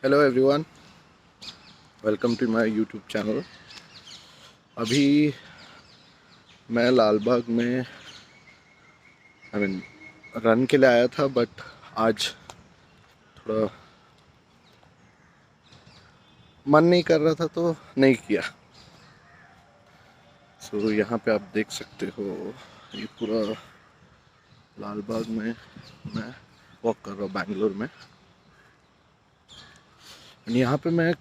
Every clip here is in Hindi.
Hello everyone, welcome to my YouTube channel. अभी मैं लाल बाग में रन के लिए आया था, बट आज थोड़ा मन नहीं कर रहा था तो नहीं किया। सो यहाँ पे आप देख सकते हो, ये पूरा लाल बाग में मैं वॉक कर रहा हूँ बैंगलोर में। यहाँ पे मैं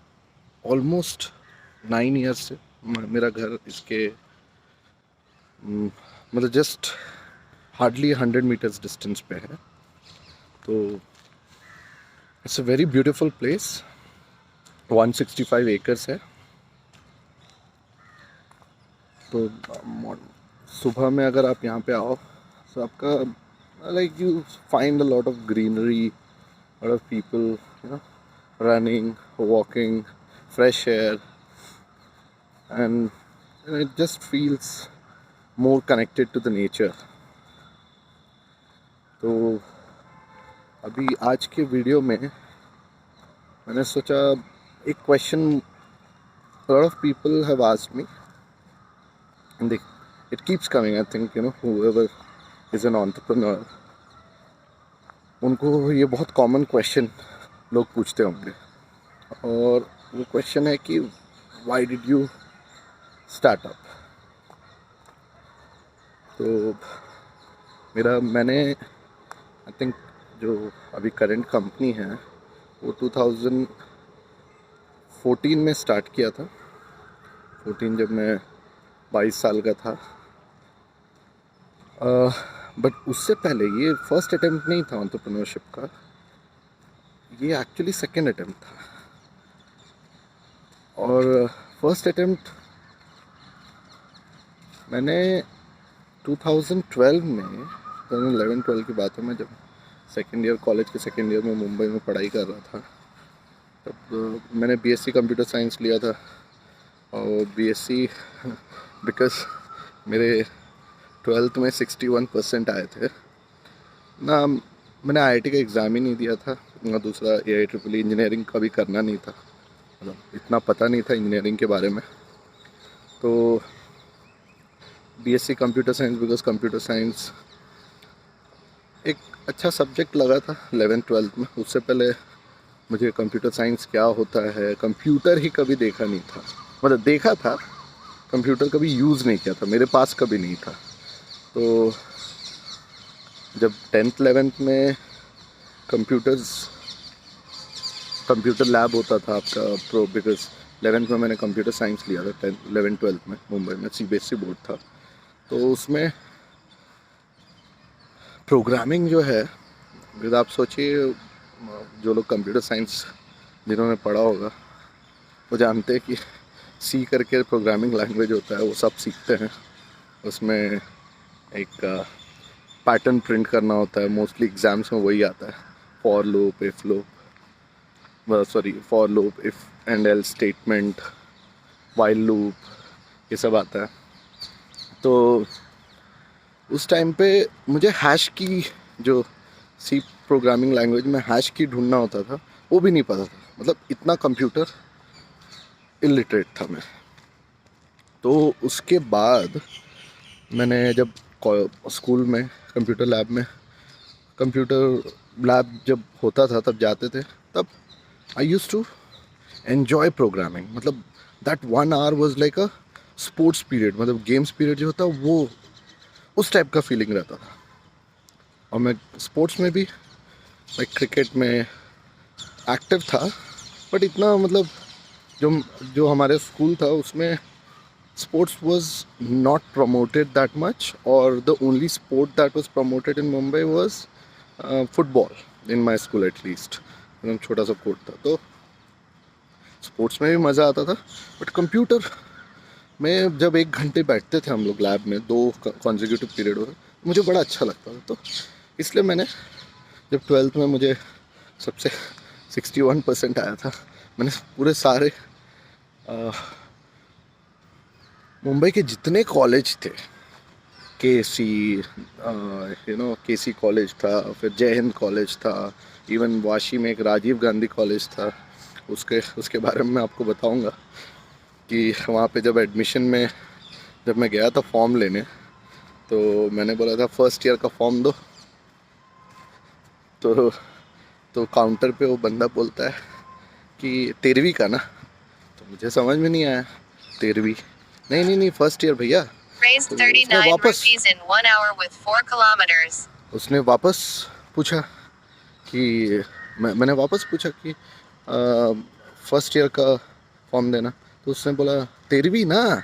ऑलमोस्ट 9 ईयर्स से, मेरा घर इसके मतलब जस्ट हार्डली 100 मीटर्स डिस्टेंस पे है। तो it's a very beautiful place. 165 acres है। तो सुबह में अगर आप यहाँ पे आओ तो आपका like you find a lot of greenery, lot of people, you know, running, walking, fresh air, and it just feels more connected to the nature. तो अभी आज के वीडियो में मैंने सोचा एक question lot of people have asked me, and it keeps coming. I think whoever is an entrepreneur, उनको ये बहुत कॉमन क्वेश्चन लोग पूछते होंगे, और वो क्वेश्चन है कि why did you start up. तो मैंने आई थिंक जो अभी करंट कंपनी है वो 2014 में स्टार्ट किया था। 14 जब मैं 22 साल का था। बट उससे पहले ये फर्स्ट अटेम्प्ट नहीं था एंटरप्रेन्योरशिप का, ये एक्चुअली सेकंड अटेम्प्ट था। और फर्स्ट अटेम्प्ट मैंने 2012 में, 2011-12 की बात है, मैं जब कॉलेज के सेकेंड ईयर में मुंबई में पढ़ाई कर रहा था, तब मैंने बीएससी कंप्यूटर साइंस लिया था। और बीएससी बिकॉज मेरे 12th में 61% आए थे ना। मैंने आईआईटी का एग्ज़ाम ही नहीं दिया था, ना दूसरा AIEEE इंजीनियरिंग का भी करना नहीं था, मतलब इतना पता नहीं था इंजीनियरिंग के बारे में। तो BSc computer science, because computer science एक अच्छा सब्जेक्ट लगा था 11th-12th में। उससे पहले मुझे कंप्यूटर साइंस क्या होता है, कंप्यूटर ही कभी देखा नहीं था। मतलब देखा था, कंप्यूटर कभी यूज़ नहीं किया था, मेरे पास कभी नहीं था। तो जब 10th-11th में कंप्यूटर लैब होता था आपका बिकॉज 11th में मैंने कंप्यूटर साइंस लिया था, 11th-12th में मुंबई में CBSE बोर्ड था। तो उसमें प्रोग्रामिंग जो है, अगर आप सोचिए, जो लोग कंप्यूटर साइंस जिन्होंने पढ़ा होगा वो जानते हैं कि सी करके प्रोग्रामिंग लैंग्वेज होता है, वो सब सीखते हैं। उसमें एक पैटर्न प्रिंट करना होता है, मोस्टली एग्ज़ाम्स में वही आता है। For loop, if and else statement, while loop, ये सब आता है। तो उस टाइम पे मुझे हैश की, जो सी प्रोग्रामिंग लैंग्वेज में हैश की ढूंढना होता था, वो भी नहीं पता था। मतलब इतना कंप्यूटर इलिटरेट था मैं। तो उसके बाद मैंने जब स्कूल में कंप्यूटर लैब जब होता था तब जाते थे, तब I use to enjoy programming. मतलब that 1 hour was like a sports period, मतलब गेम्स पीरियड जो होता वो उस टाइप का फीलिंग रहता था। और मैं स्पोर्ट्स में भी लाइक क्रिकेट में एक्टिव था, बट इतना मतलब जो जो हमारे स्कूल था उसमें sports was not promoted that much, or the only sport that was promoted in Mumbai was football in my school at least। एकदम छोटा सा कोर्ट था, तो स्पोर्ट्स में भी मज़ा आता था। बट कंप्यूटर में जब 1 घंटे बैठते थे हम लोग लैब में, 2 कॉन्जिक्यूटिव पीरियड हो, मुझे बड़ा अच्छा लगता था। तो इसलिए मैंने जब 12th में मुझे सबसे 61% आया था, मैंने पूरे सारे मुंबई के जितने कॉलेज थे, केसी कॉलेज था, फिर जय हिंद कॉलेज था, इवन वाशी में एक राजीव गांधी कॉलेज था, उसके उसके बारे में मैं आपको बताऊंगा कि वहाँ पे जब एडमिशन में जब मैं गया था फॉर्म लेने, तो मैंने बोला था फर्स्ट ईयर का फॉर्म दो, तो काउंटर पे वो बंदा बोलता है कि 13वीं का ना, तो मुझे समझ में नहीं आया 13वीं, नहीं नहीं नहीं फर्स्ट ईयर भैया। तो उसने वापस पूछा कि मैंने वापस पूछा कि फर्स्ट ईयर का फॉर्म देना, तो उसने बोला 13वीं ना।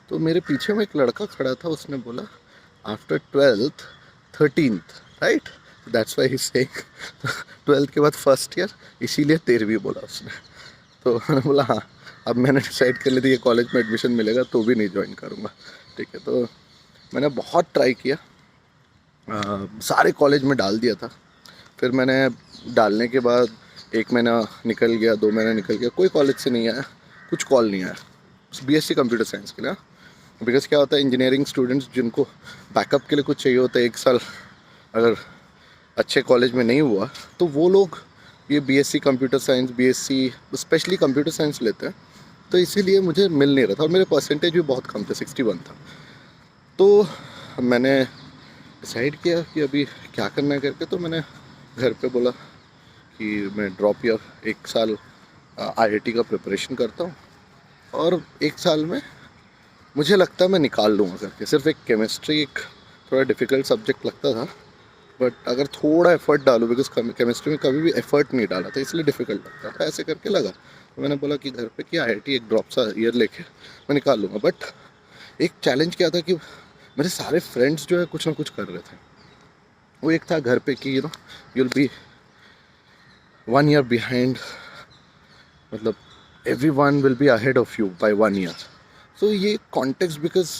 तो मेरे पीछे में एक लड़का खड़ा था, उसने बोला after 12th 13th right, that's why he saying 12th के बाद फर्स्ट ईयर, इसीलिए 13वीं बोला उसने। तो मैंने बोला हाँ, अब मैंने डिसाइड कर लिया ये कॉलेज में एडमिशन मिलेगा तो भी नहीं ज्वाइन करूँगा, ठीक है। तो मैंने बहुत ट्राई किया, सारे कॉलेज में डाल दिया था। फिर मैंने डालने के बाद 1 महीना निकल गया, 2 महीने निकल गया, कोई कॉलेज से नहीं आया, कुछ कॉल नहीं आया बीएससी कंप्यूटर साइंस के लिए। बिकॉज क्या होता है, इंजीनियरिंग स्टूडेंट्स जिनको बैकअप के लिए कुछ चाहिए होता है, 1 साल अगर अच्छे कॉलेज में नहीं हुआ तो वो लोग ये BSc computer science, BSc specially computer science लेते हैं। तो इसीलिए मुझे मिल नहीं रहा था और मेरे परसेंटेज भी बहुत कम थे, 61 था। तो मैंने डिसाइड किया कि अभी क्या करना है करके, तो मैंने घर पे बोला कि मैं ड्रॉप ईयर 1 साल आईआईटी का प्रिपरेशन करता हूँ और 1 साल में मुझे लगता है मैं निकाल लूँगा करके। सिर्फ एक केमिस्ट्री एक थोड़ा डिफ़िकल्ट सब्जेक्ट लगता था, बट अगर थोड़ा एफर्ट डालूँ, बिकॉज केमिस्ट्री में कभी भी एफर्ट नहीं डाला था इसलिए डिफ़िकल्ट लगता था, ऐसे करके लगा। तो मैंने बोला कि घर पे कि आईआईटी एक ड्रॉप सा ईयर लेके मैं निकाल लूँगा। बट एक चैलेंज क्या था कि मेरे सारे फ्रेंड्स जो है कुछ ना कुछ कर रहे थे। वो एक था घर पे कि you will be 1 year behind, मतलब everyone will be ahead of you by 1 year. So ये कॉन्टेक्स्ट, बिकॉज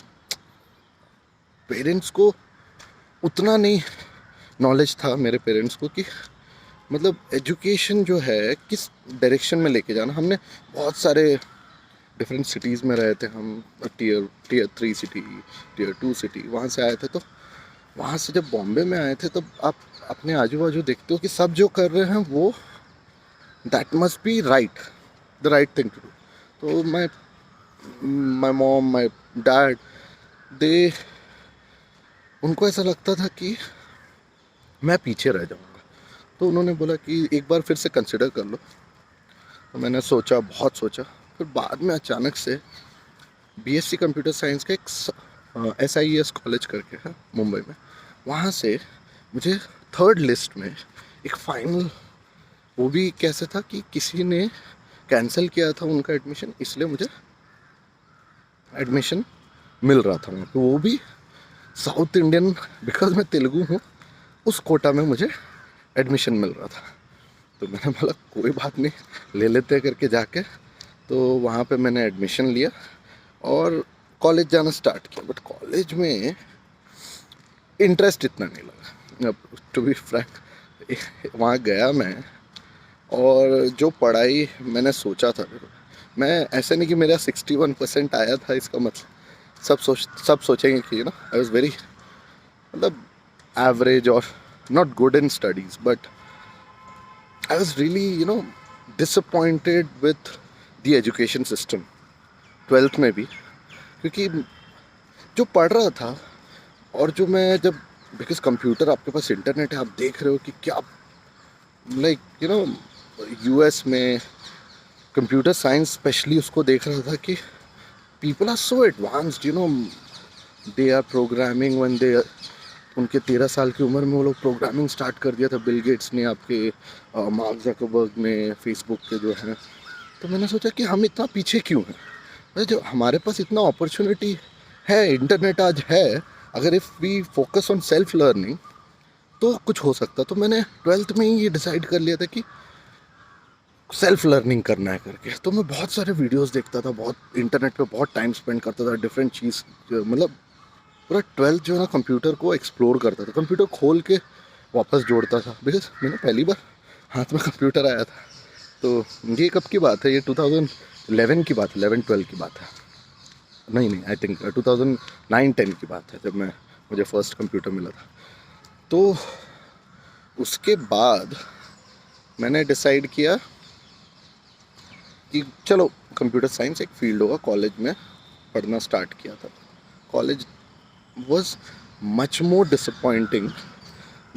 पेरेंट्स को उतना नहीं नॉलेज था मेरे पेरेंट्स को कि मतलब एजुकेशन जो है किस डायरेक्शन में लेके जाना। हमने बहुत सारे डिफरेंट सिटीज़ में रहे थे हम, टीयर 3 सिटी, टीयर 2 सिटी, वहाँ से आए थे। तो वहाँ से जब बॉम्बे में आए थे तब आप अपने आजू बाजू देखते हो कि सब जो कर रहे हैं वो that must be right, the right thing to do. तो माई मॉम, माई डैड, दे उनको ऐसा लगता था कि मैं पीछे रह जाऊँगा। तो उन्होंने बोला कि एक बार फिर से कंसिडर कर लो। तो मैंने सोचा, बहुत सोचा, फिर बाद में अचानक से बीएससी कंप्यूटर साइंस का एक SIES कॉलेज करके है मुंबई में, वहाँ से मुझे 3rd लिस्ट में एक फाइनल, वो भी कैसे था कि किसी ने कैंसिल किया था उनका एडमिशन, इसलिए मुझे एडमिशन मिल रहा था वहाँ पे, वो भी साउथ इंडियन, बिकॉज मैं तेलुगु हूँ, उस कोटा में मुझे एडमिशन मिल रहा था। तो मैंने बोला कोई बात नहीं, ले लेते करके जाके। तो वहाँ पे मैंने एडमिशन लिया और कॉलेज जाना स्टार्ट किया। बट कॉलेज में इंटरेस्ट इतना नहीं लगा, अब टू बी फ्रैंक। वहाँ गया मैं और जो पढ़ाई मैंने सोचा था, मैं ऐसे नहीं कि मेरा 61% आया था, इसका मतलब सब सोचेंगे कि आई वाज वेरी, मतलब एवरेज और not good in studies, but I was really disappointed with the education system 12th में भी, क्योंकि जो पढ़ रहा था और जो मैं जब, बिकॉज कंप्यूटर आपके पास इंटरनेट है, आप देख रहे हो कि क्या लाइक US में कंप्यूटर साइंस स्पेशली उसको देख रहा था कि people are so advanced, they are programming when they, उनके 13 साल की उम्र में वो लोग प्रोग्रामिंग स्टार्ट कर दिया था, बिल गेट्स ने, आपके मार्क ज़करबर्ग ने, फेसबुक के जो हैं। तो मैंने सोचा कि हम इतना पीछे क्यों हैं, जो हमारे पास इतना अपॉर्चुनिटी है, इंटरनेट आज है, अगर if we focus on self learning तो कुछ हो सकता। तो मैंने 12th में ही ये डिसाइड कर लिया था कि सेल्फ लर्निंग करना है करके। तो मैं बहुत सारे वीडियोस देखता था, बहुत इंटरनेट पे बहुत टाइम स्पेंड करता था, डिफरेंट चीज़, मतलब पूरा 12th जो है ना कंप्यूटर को एक्सप्लोर करता था, कंप्यूटर खोल के वापस जोड़ता था, बिकॉज मैंने पहली बार हाथ में कंप्यूटर आया था। तो ये कब की बात है, ये 2011 की बात है, 11-12 की बात है, नहीं आई थिंक 2009-10 की बात है, जब मुझे फर्स्ट कंप्यूटर मिला था। तो उसके बाद मैंने डिसाइड किया कि चलो कंप्यूटर साइंस एक फील्ड होगा, कॉलेज में पढ़ना स्टार्ट किया था. College was much more disappointing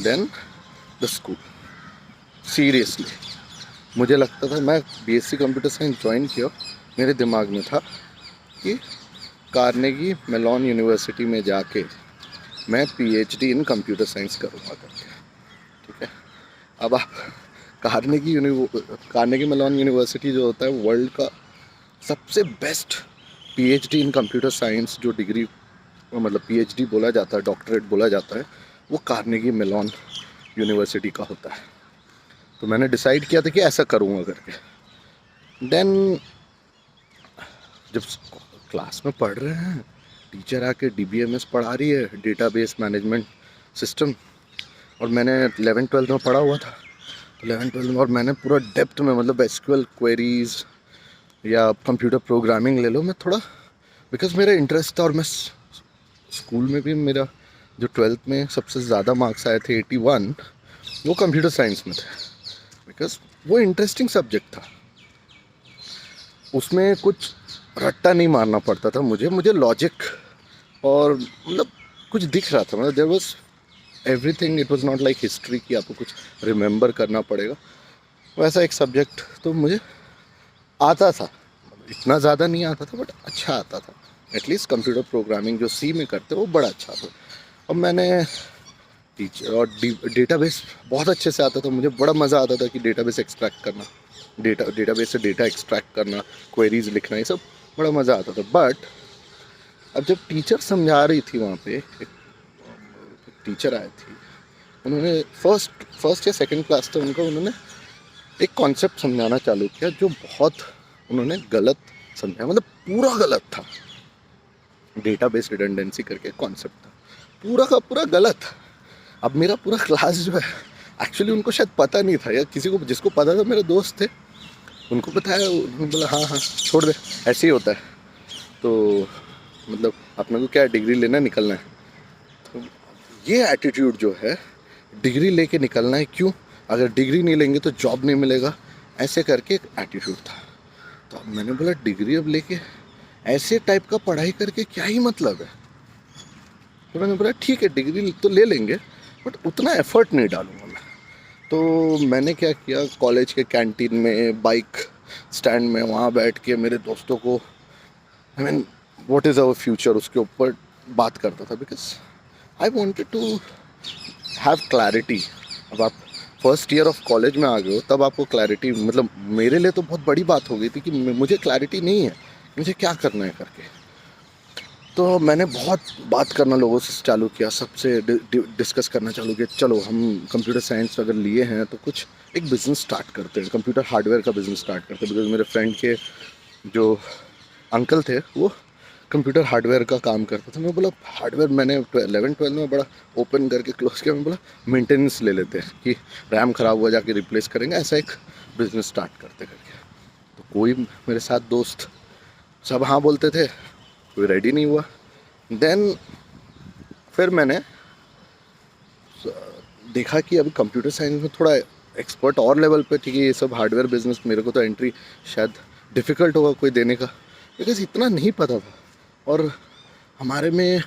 than the school. Seriously मुझे लगता था, मैं बीएससी कंप्यूटर साइंस ज्वाइन किया, मेरे दिमाग में था कि कार्नेगी मेलॉन यूनिवर्सिटी में जाके मैं पीएचडी इन कंप्यूटर साइंस करूँगा करके. ठीक है, अब आप कार्नेगी मेलॉन यूनिवर्सिटी जो होता है वर्ल्ड का सबसे best PhD in computer science जो डिग्री, मतलब पीएचडी बोला जाता है, डॉक्टरेट बोला जाता है, वो कार्नेगी मेलॉन यूनिवर्सिटी का होता है. तो मैंने डिसाइड किया था कि ऐसा करूँगा करके. देन जब क्लास में पढ़ रहे हैं, टीचर आके डीबीएमएस पढ़ा रही है, डेटाबेस मैनेजमेंट सिस्टम, और मैंने 11th-12th में पढ़ा हुआ था. 11th-12th में, और मैंने पूरा डेप्थ में, मतलब एसक्यूएल क्वेरीज या कंप्यूटर प्रोग्रामिंग ले लो, मैं थोड़ा, बिकॉज मेरा इंटरेस्ट था. और मैं स्कूल में भी, मेरा जो 12th में सबसे ज़्यादा मार्क्स आए थे 81, वो कंप्यूटर साइंस में थे, बिकॉज वो इंटरेस्टिंग सब्जेक्ट था. उसमें कुछ रट्टा नहीं मारना पड़ता था मुझे लॉजिक और मतलब कुछ दिख रहा था. मतलब there was everything, it was not like history कि आपको कुछ रिमेंबर करना पड़ेगा. वैसा एक सब्जेक्ट तो मुझे आता था, इतना ज़्यादा नहीं आता था बट अच्छा आता था. एटलीस्ट कंप्यूटर प्रोग्रामिंग जो सी में करते वो बड़ा अच्छा था. और मैंने टीचर और डेटाबेस बहुत अच्छे से आता था. मुझे बड़ा मज़ा आता था कि डेटाबेस एक्सट्रैक्ट करना, डेटाबेस से डेटा एक्सट्रैक्ट करना, क्वेरीज लिखना, ये सब बड़ा मज़ा आता था. बट अब जब टीचर समझा रही थी, वहाँ पे एक टीचर आई थी, उन्होंने फर्स्ट या सेकंड क्लास था उनका, उन्होंने एक कॉन्सेप्ट समझाना चालू किया जो बहुत उन्होंने गलत समझा, मतलब पूरा गलत था. डेटाबेस रिडंडेंसी करके कॉन्सेप्ट था, पूरा का पूरा गलत. अब मेरा पूरा क्लास जो है, एक्चुअली उनको शायद पता नहीं था, या किसी को जिसको पता था मेरे दोस्त थे, उनको पता है. उन्होंने बोला हाँ छोड़ दे, ऐसे ही होता है. तो मतलब अपने को क्या डिग्री लेना, निकलना है. तो ये एटीट्यूड जो है, डिग्री लेके निकलना है, क्यों, अगर डिग्री नहीं लेंगे तो जॉब नहीं मिलेगा, ऐसे करके एक एटीट्यूड था. तो अब मैंने बोला डिग्री अब लेके ऐसे टाइप का पढ़ाई करके क्या ही मतलब है. तो मैंने बोला ठीक है, डिग्री तो ले लेंगे बट उतना एफर्ट नहीं डालूंगा मैं. तो मैंने क्या किया, कॉलेज के कैंटीन में, बाइक स्टैंड में, वहाँ बैठ के मेरे दोस्तों को, I mean what is our future, उसके ऊपर बात करता था. Because I wanted to have clarity. अब आप फर्स्ट ईयर ऑफ कॉलेज में आ गए हो, तब आपको क्लैरिटी, मतलब मेरे लिए तो बहुत बड़ी बात हो गई थी कि मुझे क्लैरिटी नहीं है मुझे क्या करना है करके. तो मैंने बहुत बात करना लोगों से चालू किया, सबसे डिस्कस करना चालू किया, चलो हम कंप्यूटर साइंस अगर लिए हैं तो कुछ एक बिज़नेस स्टार्ट करते हैं, कंप्यूटर हार्डवेयर का बिज़नेस स्टार्ट करते हैं. बिकॉज मेरे फ्रेंड के जो अंकल थे वो कंप्यूटर हार्डवेयर का काम करते थे. मैं बोला हार्डवेयर, मैंने 11th-12th में बड़ा ओपन करके क्लोज किया. मैं बोला मेंटेनेंस ले लेते हैं कि रैम ख़राब हुआ जाके रिप्लेस करेंगे, ऐसा एक बिज़नेस स्टार्ट करते करके. तो कोई मेरे साथ दोस्त सब हाँ बोलते थे, कोई रेडी नहीं हुआ. देन फिर मैंने देखा कि अभी कंप्यूटर साइंस में थोड़ा एक्सपर्ट और लेवल पे, ठीक है, ये सब हार्डवेयर बिजनेस मेरे को तो एंट्री शायद डिफ़िकल्ट होगा कोई देने का, बिकॉज इतना नहीं पता था. और हमारे में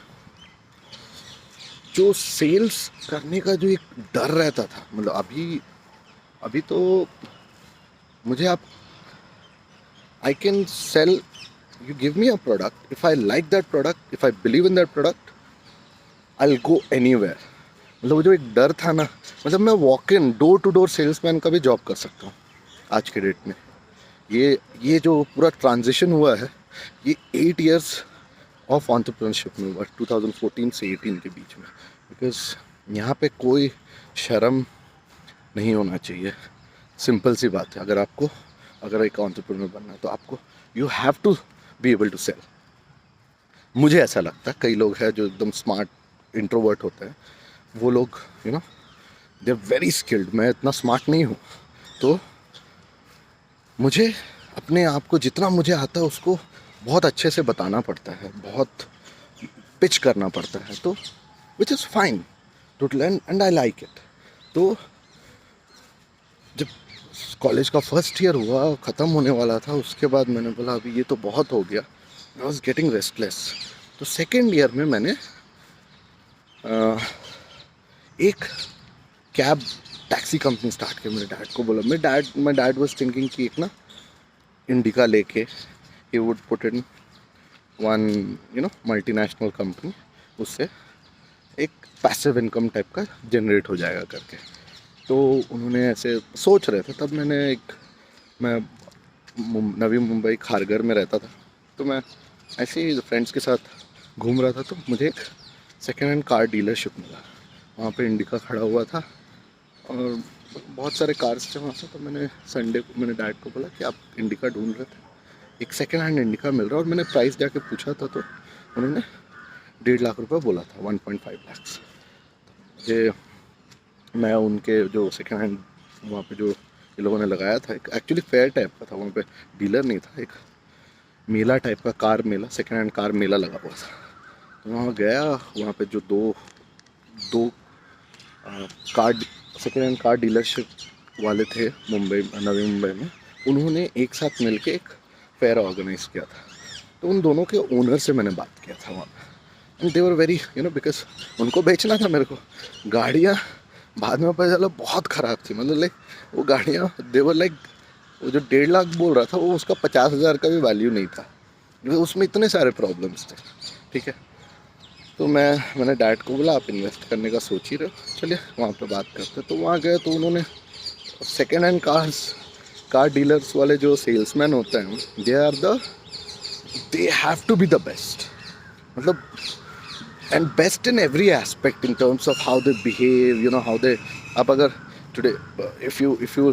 जो सेल्स करने का जो एक डर रहता था, मतलब अभी तो मुझे आप, I can sell, you give me a product, if I like that product, if I believe in that product, I'll go anywhere. मतलब वो जो एक डर था ना, मतलब मैं walk in door to door salesman का भी जॉब कर सकता हूँ आज के डेट में. ये जो पूरा ट्रांजिशन हुआ है, ये 8 years ऑफ एंटरप्रेन्योरशिप में हुआ, 2014 से 18 के बीच में. बिकॉज यहाँ पे कोई शर्म नहीं होना चाहिए. सिंपल सी बात है, अगर एक एंटरप्रेन्योर बनना है तो आपको you have to be able to sell. मुझे ऐसा लगता है. कई लोग हैं जो एकदम स्मार्ट इंट्रोवर्ट होते हैं, वो लोग you know they are very skilled. मैं इतना स्मार्ट नहीं हूँ, तो मुझे अपने आप को जितना मुझे आता है उसको बहुत अच्छे से बताना पड़ता है, बहुत पिच करना पड़ता है. तो which is fine to learn and I like it. तो जब कॉलेज का फर्स्ट ईयर हुआ, ख़त्म होने वाला था, उसके बाद मैंने बोला अभी ये तो बहुत हो गया, आई वॉज गेटिंग रेस्टलेस। तो सेकेंड ईयर में मैंने एक कैब टैक्सी कंपनी स्टार्ट की। मेरे डैड को बोला, माई डैड वाज थिंकिंग कि एक ना इंडिका लेके he would put in one multinational company, उससे एक पैसिव इनकम टाइप का जनरेट हो जाएगा करके। तो उन्होंने ऐसे सोच रहे थे। तब मैं नवी मुंबई खारघर में रहता था, तो मैं ऐसे ही फ्रेंड्स के साथ घूम रहा था, तो मुझे एक सेकेंड हैंड कार डीलरशिप मिला। वहाँ पे इंडिका खड़ा हुआ था और बहुत सारे कार्स थे वहाँ से। तो मैंने संडे को मैंने डैड को बोला कि आप इंडिका ढूंढ रहे थे, एक सेकेंड हैंड इंडिका मिल रहा है। और मैंने प्राइस जाके पूछा था, तो उन्होंने 1.5 लाख रुपये बोला था, 1.5 लाख। ये मैं उनके जो सेकेंड हैंड वहाँ पे जो ये लोगों ने लगाया था, एक एक्चुअली फेयर टाइप का था, वहाँ पे डीलर नहीं था, एक मेला टाइप का कार मेला, सेकेंड हैंड कार मेला लगा हुआ था। तो वहाँ गया, वहाँ पे जो दो car second hand car dealership वाले थे नवी मुंबई में, उन्होंने एक साथ मिलके एक फेयर ऑर्गेनाइज किया था। तो उन दोनों के ओनर से मैंने बात किया था वहाँ पे, and they were very because उनको बेचना था मेरे को गाड़ियाँ। बाद में पता चला बहुत ख़राब थी, मतलब लाइक वो गाड़ियाँ देवर लाइक, वो जो 1.5 लाख बोल रहा था वो उसका 50,000 का भी वैल्यू नहीं था, उसमें इतने सारे प्रॉब्लम्स थे। ठीक है, तो मैंने डैड को बोला आप इन्वेस्ट करने का सोच ही रहे हो, चलिए वहाँ पे बात करते। तो वहाँ गए तो उन्होंने सेकेंड हैंड कार डीलर्स वाले जो सेल्समैन होते हैं, they have to be the best, मतलब and best in every aspect in terms of how they behave, how they आप अगर today if you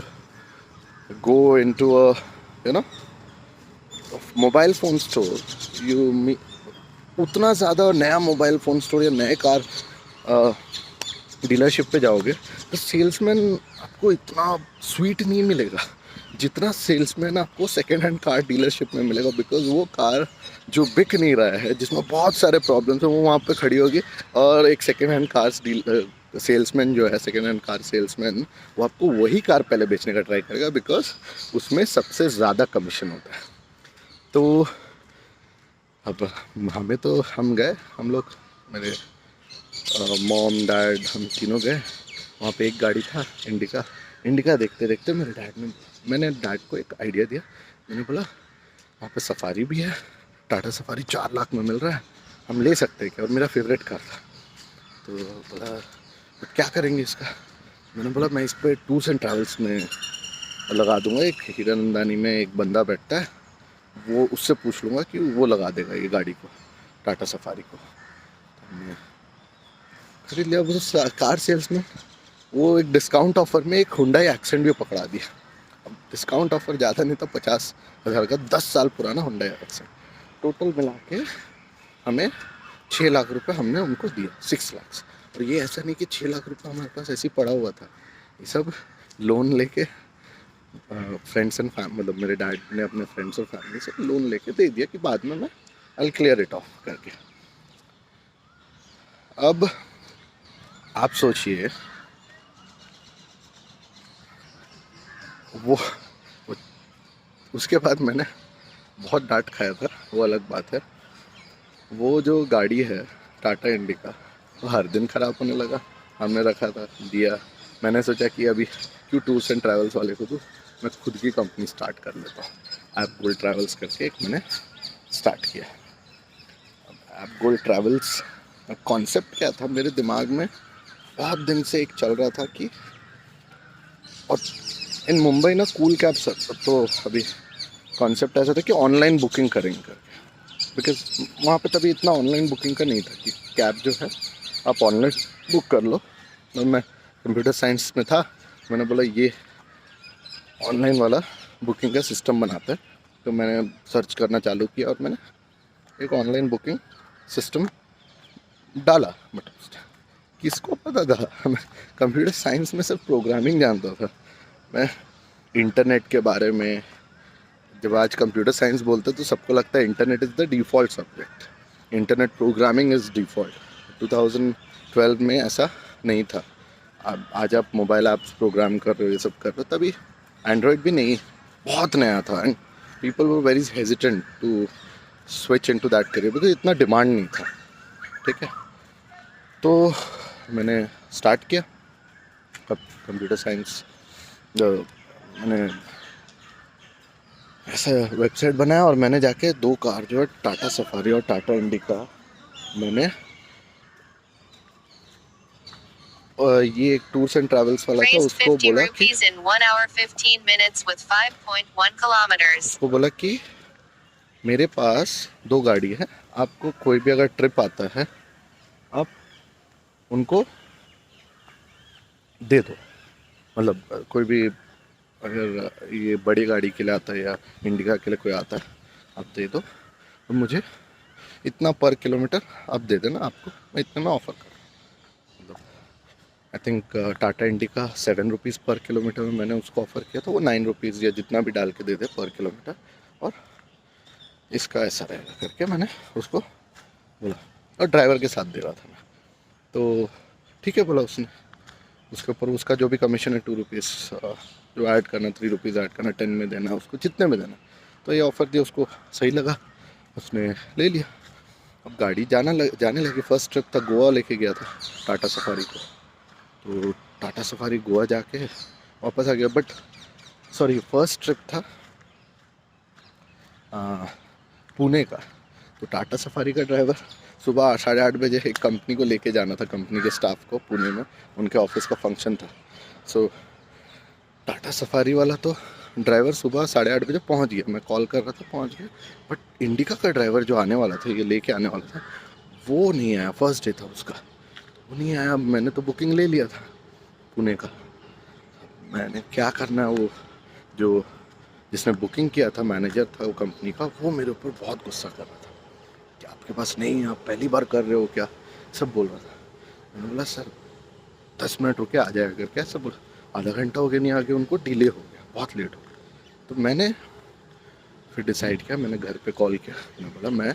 go into a mobile phone store, उतना ज़्यादा नया मोबाइल फ़ोन स्टोर या नए कार डीलरशिप पे जाओगे तो सेल्समैन आपको इतना स्वीट नहीं मिलेगा जितना सेल्समैन आपको सेकेंड हैंड कार डीलरशिप में मिलेगा। बिकॉज वो कार जो बिक नहीं रहा है, जिसमें बहुत सारे प्रॉब्लम्स हैं, वो वहाँ पे खड़ी होगी और एक सेकेंड हैंड कार सेल्समैन जो है, सेकेंड हैंड कार सेल्समैन, वो आपको वही कार पहले बेचने का ट्राई करेगा, बिकॉज उसमें सबसे ज़्यादा कमीशन होता है। तो अब हम गए, हम लोग मेरे मॉम डैड हम तीनों गए। वहाँ पे एक गाड़ी था इंडिका देखते देखते मैंने डैड को एक आइडिया दिया। मैंने बोला वहाँ पे सफारी भी है, टाटा सफारी 4 लाख में मिल रहा है, हम ले सकते हैं क्या? और मेरा फेवरेट कार था। तो बोला तो क्या करेंगे इसका? मैंने बोला मैं इस पर टूर्स एंड ट्रैवल्स में लगा दूंगा, एक हीरानंदानी में एक बंदा बैठता है, वो उससे पूछ लूँगा कि वो लगा देगा ये गाड़ी को, टाटा सफारी को। हमने खरीद लिया। वो कार सेल्स में वो एक डिस्काउंट ऑफर में एक हुंडई एक्सेंट भी पकड़ा दिया। अब डिस्काउंट ऑफर ज़्यादा नहीं था, 50,000 का, 10 साल पुराना हुंडई एक्सेंट। टोटल मिला के हमें 6 लाख रुपए हमने उनको दिया, 6 लाख। और ये ऐसा नहीं कि 6 लाख रुपए हमारे पास ऐसे ही पड़ा हुआ था, ये सब लोन लेके फ्रेंड्स एंड फैमिली, मतलब मेरे डैड ने अपने फ्रेंड्स और फैमिली से लोन लेके दे दिया कि बाद में मैं आई क्लियर इट ऑफ करके। अब आप सोचिए वो उसके बाद मैंने बहुत डांट खाया था, वो अलग बात है। वो जो गाड़ी है टाटा इंडिका, वो हर दिन ख़राब होने लगा। हमने रखा था, दिया। मैंने सोचा कि अभी क्यों टूर्स एंड ट्रैवल्स वाले को दूँ, मैं खुद की कंपनी स्टार्ट कर लेता हूँ। ऐप गोल्ड ट्रैवल्स करके एक मैंने स्टार्ट किया। अब ऐप गोल्ड ट्रैवल्स कॉन्सेप्ट क्या था, मेरे दिमाग में बहुत दिन से एक चल रहा था कि, और इन मुंबई ना कूल कैब सर, तो अभी कॉन्सेप्ट ऐसा था कि ऑनलाइन बुकिंग करेंगे करके। बिकॉज वहाँ पे तभी इतना ऑनलाइन बुकिंग का नहीं था कि कैब जो है आप ऑनलाइन बुक कर लो। और मैं कंप्यूटर साइंस में था, मैंने बोला ये ऑनलाइन वाला बुकिंग का सिस्टम बनाते हैं। तो मैंने सर्च करना चालू किया और मैंने एक ऑनलाइन बुकिंग सिस्टम डाला। बट किसको पता था, मैं कंप्यूटर साइंस में सिर्फ प्रोग्रामिंग जानता था। मैं इंटरनेट के बारे में, जब आज कंप्यूटर साइंस बोलते तो सबको लगता है internet is the default subject, internet programming is default. 2012 में ऐसा नहीं था। अब आज आप मोबाइल ऐप्स प्रोग्राम कर रहे हो, ये सब कर रहे हो, तभी एंड्रॉयड भी नहीं, बहुत नया था, and people were very hesitant to switch into that career because इतना डिमांड नहीं था। ठीक है, तो मैंने स्टार्ट किया अब कंप्यूटर साइंस। मैंने ऐसा वेबसाइट बनाया और मैंने जाके 2 कार जो है टाटा सफारी और टाटा इंडिका, मैंने ये एक टूर्स एंड ट्रैवल्स वाला था, उसको बोला कि मेरे पास 2 गाड़ी है, आपको कोई भी अगर ट्रिप आता है आप उनको दे दो, मतलब कोई भी अगर ये बड़ी गाड़ी के लिए आता है या इंडिका के लिए कोई आता है आप दे दो, और मुझे इतना पर किलोमीटर आप दे देना, आपको मैं इतने में ऑफ़र कर, मतलब I think Tata indica 7 rupees पर किलोमीटर में मैंने उसको ऑफ़र किया था, वो 9 रुपीज़ या जितना भी डाल के दे दे पर किलोमीटर, और इसका ऐसा रहेगा करके मैंने उसको बोला, और ड्राइवर के साथ दे रहा था मैं, तो ठीक है बोला उसने। उसके ऊपर उसका जो भी कमीशन है 2 रुपीज़ जो ऐड करना, 3 रुपीज़ ऐड करना, 10 में देना उसको, जितने में देना, तो ये ऑफ़र दिया, उसको सही लगा, उसने ले लिया। अब गाड़ी जाने लगी। फर्स्ट ट्रिप था, गोवा लेके गया था टाटा सफारी को, तो टाटा सफारी गोवा जाके वापस आ गया, बट सॉरी फर्स्ट ट्रिप था पुणे का। तो टाटा सफारी का ड्राइवर सुबह 8:30 बजे एक कंपनी को लेके जाना था, कंपनी के स्टाफ को पुणे में, उनके ऑफिस का फंक्शन था। सो टाटा सफारी वाला तो ड्राइवर सुबह 8:30 बजे पहुंच गया, मैं कॉल कर रहा था पहुंच गया, बट इंडिका का ड्राइवर जो आने वाला था, ये लेके आने वाला था, वो नहीं आया। फर्स्ट डे था उसका, वो नहीं आया। मैंने तो बुकिंग ले लिया था पुणे का, मैंने क्या करना है, वो जो जिसने बुकिंग किया था, मैनेजर था वो कंपनी का, वो मेरे ऊपर बहुत गुस्सा कर रहा था कि आपके पास नहीं है, आप पहली बार कर रहे हो क्या, सब बोल रहा था। मैंने बोला सर 10 मिनट रुके आ जाएगा करके, सब बोला। आधा घंटा हो गया नहीं आगे, उनको डिले हो गया, बहुत लेट हो गया। तो मैंने फिर डिसाइड किया, मैंने घर पे कॉल किया, मैंने बोला मैं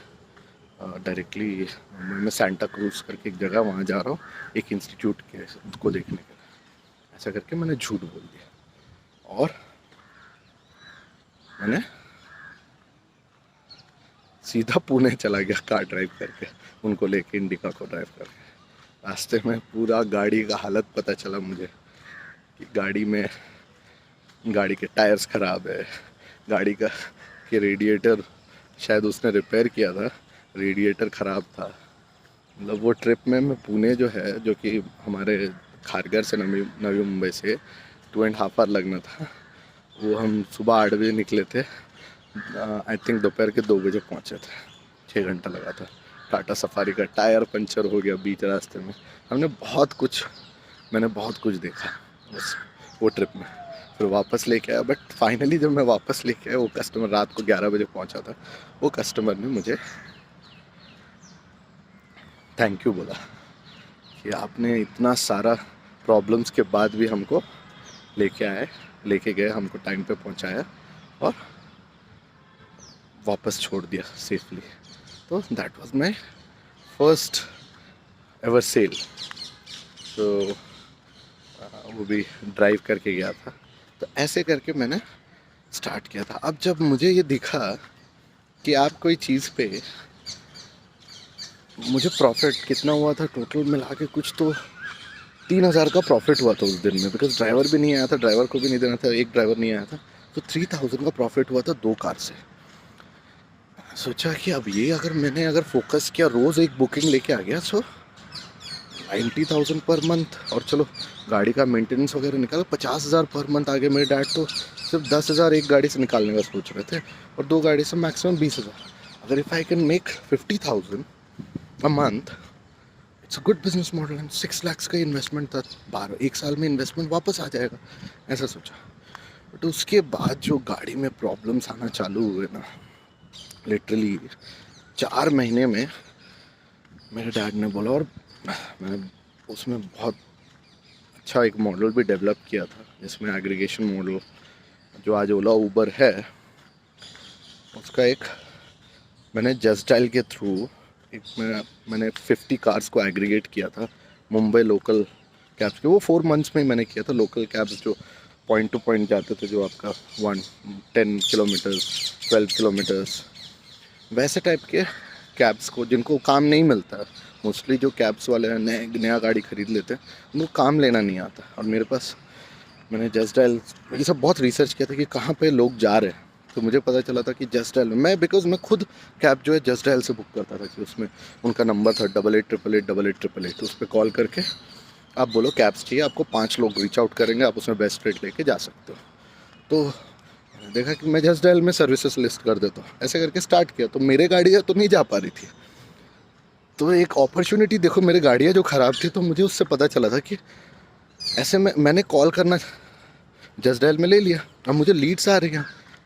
डायरेक्टली मुंबई में सेंटा क्रूज करके एक जगह, वहाँ जा रहा हूँ एक इंस्टीट्यूट के को देखने के लिए। ऐसा करके मैंने झूठ बोल दिया और मैंने सीधा पुणे चला गया कार ड्राइव करके, उनको लेके इंडिका को ड्राइव करके। रास्ते में पूरा गाड़ी का हालत पता चला मुझे कि गाड़ी के टायर्स ख़राब है, गाड़ी का के रेडिएटर शायद उसने रिपेयर किया था, रेडिएटर ख़राब था। मतलब वो ट्रिप में मैं पुणे जो है, जो कि हमारे खारघर से नवी मुंबई से 2.5 आवर लगना था, वो हम सुबह 8 बजे निकले थे, आई थिंक दोपहर के 2 बजे पहुँचे थे। 6 घंटा लगा था। टाटा सफारी का टायर पंचर हो गया बीच रास्ते में। मैंने बहुत कुछ देखा उस वो ट्रिप में। फिर वापस लेके आया, बट फाइनली जब मैं वापस लेके आया, वो कस्टमर रात को 11 बजे पहुंचा था, वो कस्टमर ने मुझे थैंक यू बोला कि आपने इतना सारा प्रॉब्लम्स के बाद भी हमको लेके गए, हमको टाइम पे पहुंचाया और वापस छोड़ दिया सेफली। तो that was my first ever sale. तो वो भी ड्राइव करके गया था। तो ऐसे करके मैंने स्टार्ट किया था। अब जब मुझे ये दिखा कि आप कोई चीज़ पे, मुझे प्रॉफिट कितना हुआ था टोटल मिला के, कुछ तो 3,000 का प्रॉफिट हुआ था उस दिन में, बिकॉज ड्राइवर भी नहीं आया था, ड्राइवर को भी नहीं देना था, एक ड्राइवर नहीं आया था, तो 3,000 का प्रॉफिट हुआ था 2 कार से। सोचा कि अब ये अगर फोकस किया, रोज़ एक बुकिंग लेके आ गया, सो 90,000 पर मंथ, और चलो गाड़ी का मेंटेनेंस वगैरह निकाला, 50,000 पर मंथ आ गए। मेरे डैड तो सिर्फ 10,000 एक गाड़ी से निकालने का सोच रहे थे, और 2 गाड़ी से मैक्सिमम 20,000। अगर if I can make 50,000 a month, it's a good business model. And 6 lakh का इन्वेस्टमेंट था, 1 साल में इन्वेस्टमेंट वापस आ जाएगा, ऐसा सोचा। बट उसके बाद जो गाड़ी में प्रॉब्लम्स आना चालू हुए ना, लिटरली 4 महीने में मेरे डैड ने बोला, और मैंने उसमें बहुत अच्छा एक मॉडल भी डेवलप किया था, जिसमें एग्रीगेशन मॉडल जो आज ओला उबर है, उसका एक मैंने जस्ट डायल के थ्रू मैंने 50 कार्स को एग्रीगेट किया था, मुंबई लोकल कैब्स के। वो 4 मंथ्स में ही मैंने किया था। लोकल कैब्स जो पॉइंट टू पॉइंट जाते थे, जो आपका 10 किलोमीटर्स 12 किलोमीटर्स, वैसे टाइप के कैब्स को जिनको काम नहीं मिलता। मोस्टली जो कैब्स वाले हैं नया गाड़ी ख़रीद लेते हैं, उनको काम लेना नहीं आता। और मेरे पास, मैंने जस्ट डायल ये सब बहुत रिसर्च किया था कि कहाँ पे लोग जा रहे हैं, तो मुझे पता चला था कि जस्ट डायल मैं, बिकॉज मैं खुद कैब जो है जस्ट डायल से बुक करता था, कि उसमें उनका नंबर था 88888888, तो उस पर कॉल करके आप बोलो कैब्स चाहिए आपको, 5 लोग रीच आउट करेंगे, आप उसमें बेस्ट रेट लेके जा सकते हो। तो देखा कि मैं जस्ट डायल में सर्विसेज लिस्ट कर देता हूँ, ऐसे करके स्टार्ट किया। तो मेरे गाड़ियाँ तो नहीं जा पा रही थी, तो एक अपॉर्चुनिटी देखो, मेरी गाड़ियाँ जो ख़राब थी, तो मुझे उससे पता चला था कि ऐसे में मैंने कॉल करना जस्ट डायल में ले लिया। अब मुझे लीड्स आ रही हैं,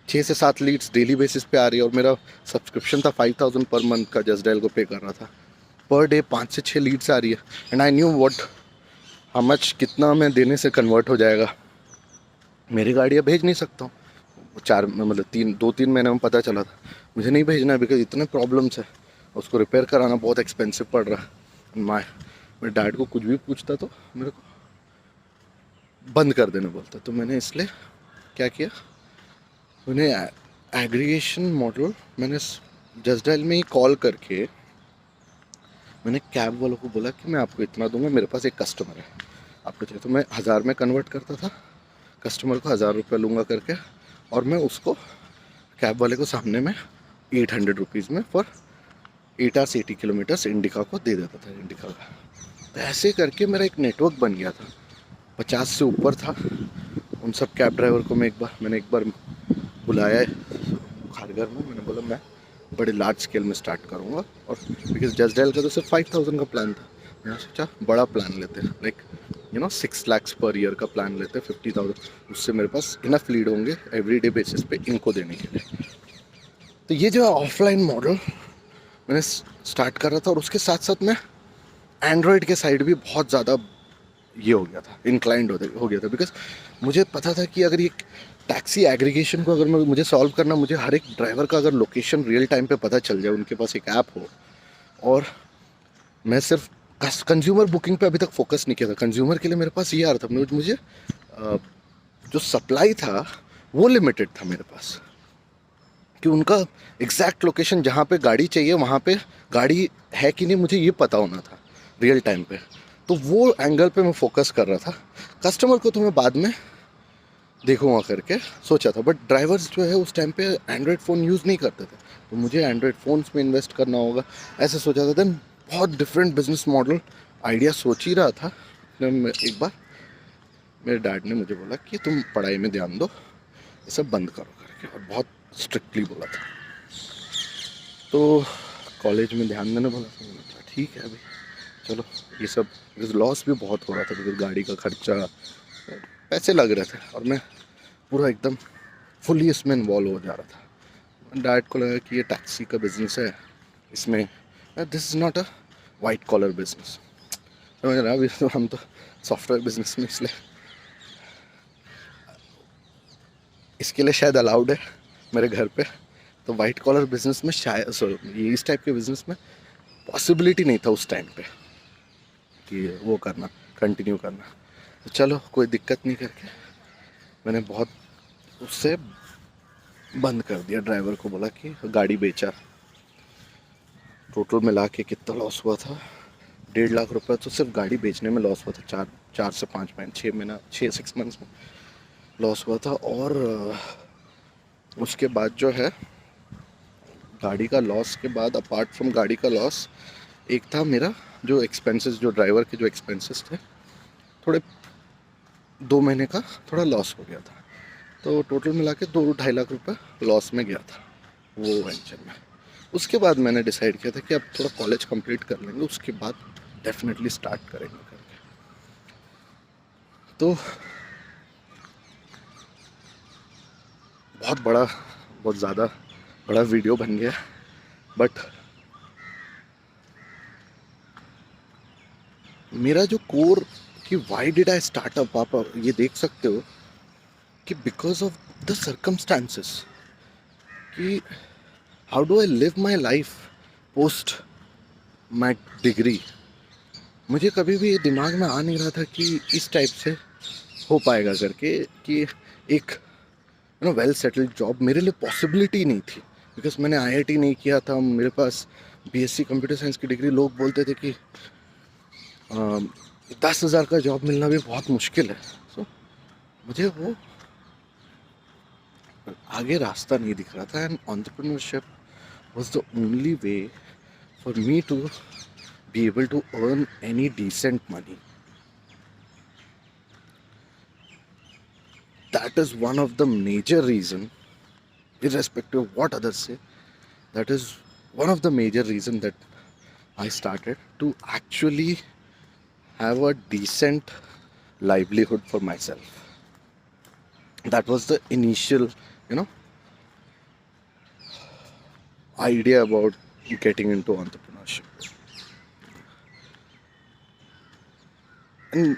6 से 7 लीड्स डेली बेसिस पे आ रही है, और मेरा सब्सक्रिप्शन था 5000 पर मंथ का, जस्ट डायल को पे कर रहा था। पर डे 5 से 6 लीड्स आ रही है, and I knew what how much, कितना मैं देने से कन्वर्ट हो जाएगा। मेरी गाड़ियाँ भेज नहीं सकता हूँ, 2-3 महीने में पता चला था मुझे नहीं भेजना है, बिकॉज इतने प्रॉब्लम्स है, उसको रिपेयर कराना बहुत एक्सपेंसिव पड़ रहा है। मेरे डैड को कुछ भी पूछता तो मेरे को बंद कर देने बोलता। तो मैंने इसलिए क्या किया, मैंने एग्रीगेशन मॉडल, मैंने जस्ट डायल में ही कॉल करके मैंने कैब वालों को बोला कि मैं आपको इतना दूंगा, मेरे पास एक कस्टमर है, आपको चाहिए। तो मैं 1000 में कन्वर्ट करता था, कस्टमर को 1000 रुपये लूँगा करके, और मैं उसको कैब वाले को सामने में 800 रुपीज़ में फॉर 8 आवर्स 80 किलोमीटर्स इंडिका को दे देता था, इंडिका का। तो ऐसे करके मेरा एक नेटवर्क बन गया था, 50 से ऊपर था। उन सब कैब ड्राइवर को मैंने एक बार बुलाया खारघर में, मैंने बोला मैं बड़े लार्ज स्केल में स्टार्ट करूँगा, और बिकॉज जस्ट डायल का तो सिर्फ 5000 का प्लान था। मैंने सोचा बड़ा प्लान लेते हैं, लाइक 6 lakhs पर ईयर का प्लान लेते हैं, 50,000, उससे मेरे पास इनफ लीड होंगे एवरीडे बेसिस पे इनको देने के लिए। तो ये जो ऑफलाइन मॉडल मैंने स्टार्ट कर रहा था, और उसके साथ साथ मैं एंड्रॉयड के साइड भी बहुत ज़्यादा ये हो गया था, इंक्लाइंड हो गया था, बिकॉज मुझे पता था कि अगर ये टैक्सी एग्रीगेशन को अगर मुझे सॉल्व करना, मुझे हर एक ड्राइवर का अगर लोकेशन रियल टाइम पे पता चल जाए, उनके पास एक ऐप हो, और मैं सिर्फ कंज्यूमर बुकिंग पे अभी तक फोकस नहीं किया था। कंज्यूमर के लिए मेरे पास ये आ रहा था, मुझे जो सप्लाई था वो लिमिटेड था मेरे पास, कि उनका एग्जैक्ट लोकेशन जहाँ पे गाड़ी चाहिए वहाँ पे गाड़ी है कि नहीं, मुझे ये पता होना था रियल टाइम पे। तो वो एंगल पे मैं फोकस कर रहा था। कस्टमर को तो मैं बाद में देखूँगा करके सोचा था, बट ड्राइवर्स जो है उस टाइम पे एंड्रॉयड फ़ोन यूज़ नहीं करते थे, तो मुझे एंड्रॉयड फ़ोन्स में इन्वेस्ट करना होगा, ऐसे सोचा था। देन बहुत डिफरेंट बिजनेस मॉडल आइडिया सोच ही रहा था। एक बार मेरे डैड ने मुझे बोला कि तुम पढ़ाई में ध्यान दो, ये सब बंद करो करके, और बहुत स्ट्रिक्टली बोला था। तो कॉलेज में ध्यान देने बोला था, मैंने कहा ठीक है अभी चलो ये सब, लॉस भी बहुत हो रहा था, बिकॉज गाड़ी का खर्चा, पैसे लग रहे थे, और मैं पूरा एकदम फुली इसमें इन्वॉल्व हो जा रहा था। डैड को लगा कि ये टैक्सी का बिजनेस है, इसमें this is not a white collar business. समझ रहा अभी तो हम तो सॉफ्टवेयर बिजनेस में, इसलिए इसके लिए शायद अलाउड है मेरे घर पे। तो वाइट कॉलर बिजनेस में शायद ये इस टाइप के बिजनेस में पॉसिबिलिटी नहीं था उस टाइम पे कि वो करना, कंटिन्यू करना। तो चलो कोई दिक्कत नहीं करके मैंने बहुत उससे बंद कर दिया। ड्राइवर को बोला कि गाड़ी बेचा। टोटल मिला के कितना लॉस हुआ था, 1.5 लाख रुपए तो सिर्फ गाड़ी बेचने में लॉस हुआ था। 4 से 5 महीने, 6 मंथ्स में लॉस हुआ था। और उसके बाद जो है गाड़ी का लॉस के बाद, अपार्ट फ्रॉम गाड़ी का लॉस, एक था मेरा जो एक्सपेंसेस, जो ड्राइवर के जो एक्सपेंसेस थे, थोड़े 2 महीने का थोड़ा लॉस हो गया था। तो टोटल मिला के 2-2.5 लाख रुपए लॉस में गया था वो वेंचर में। उसके बाद मैंने डिसाइड किया था कि अब थोड़ा कॉलेज कंप्लीट कर लेंगे, उसके बाद डेफिनेटली स्टार्ट करेंगे करके। तो बहुत ज़्यादा बड़ा वीडियो बन गया, बट मेरा जो कोर कि why did I start up, आप ये देख सकते हो कि बिकॉज ऑफ द सर्कमस्टांसेस, कि how do I live my life post my degree. मुझे कभी भी दिमाग में आ नहीं रहा था कि इस टाइप से हो पाएगा करके, कि एक वेल सेटल्ड जॉब मेरे लिए पॉसिबिलिटी नहीं थी, बिकॉज मैंने आईआईटी नहीं किया था, मेरे पास बीएससी कंप्यूटर साइंस की डिग्री। लोग बोलते थे कि 10,000 का जॉब मिलना भी बहुत मुश्किल है। सो मुझे वो आगे रास्ता नहीं दिख रहा था, and entrepreneurship was the only way for me to be able to earn any decent money. That is one of the major reason, irrespective of what others say, that is one of the major reason that I started to actually have a decent livelihood for myself. That was the initial, you know, idea about getting into entrepreneurship. And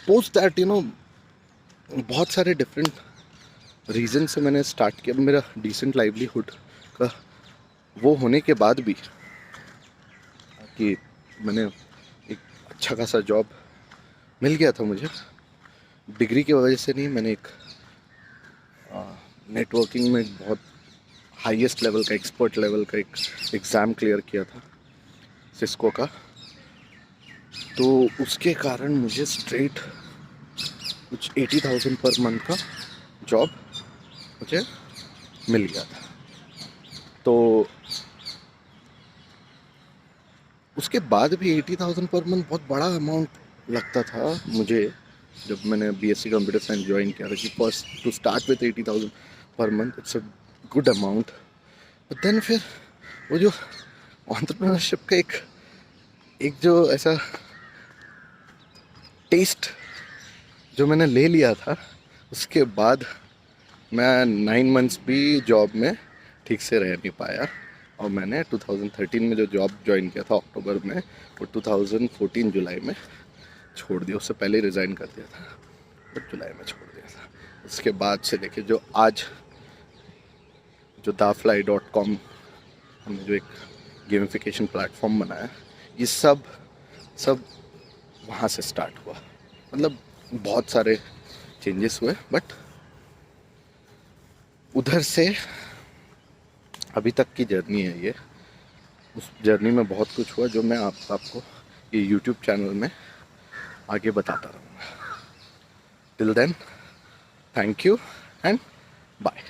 post that, बहुत सारे डिफरेंट रीज़न से मैंने स्टार्ट किया मेरा डिसेंट लाइवलीहुड का। वो होने के बाद भी कि मैंने एक अच्छा खासा जॉब मिल गया था मुझे, डिग्री की वजह से नहीं, मैंने एक नेटवर्किंग में बहुत हाईएस्ट लेवल का, एक्सपर्ट लेवल का एक एग्ज़ाम क्लियर किया था सिस्को का। तो उसके कारण मुझे स्ट्रेट कुछ 80,000 पर मंथ का जॉब मुझे मिल गया था। तो उसके बाद भी 80,000 पर मंथ बहुत बड़ा अमाउंट लगता था मुझे जब मैंने बीएससी कंप्यूटर साइंस ज्वाइन किया था, कि first to start with 80,000 per month it's a good amount. But then फिर वो जो एंटरप्रेन्योरशिप का एक जो ऐसा टेस्ट जो मैंने ले लिया था, उसके बाद मैं 9 मंथ्स भी जॉब में ठीक से रह नहीं पाया, और मैंने 2013 में जो जॉब ज्वाइन किया था अक्टूबर में, वो 2014 जुलाई में छोड़ दिया। उससे पहले रिज़ाइन कर दिया था, बट जुलाई में छोड़ दिया था। उसके बाद से लेके जो आज जो dafly.com हमने जो एक गेमिफिकेशन प्लेटफॉर्म बनाया, ये सब वहाँ से स्टार्ट हुआ। मतलब बहुत सारे चेंजेस हुए, बट उधर से अभी तक की जर्नी है ये। उस जर्नी में बहुत कुछ हुआ जो मैं आपको ये यूट्यूब चैनल में आगे बताता रहूँगा। Till then, thank you and bye.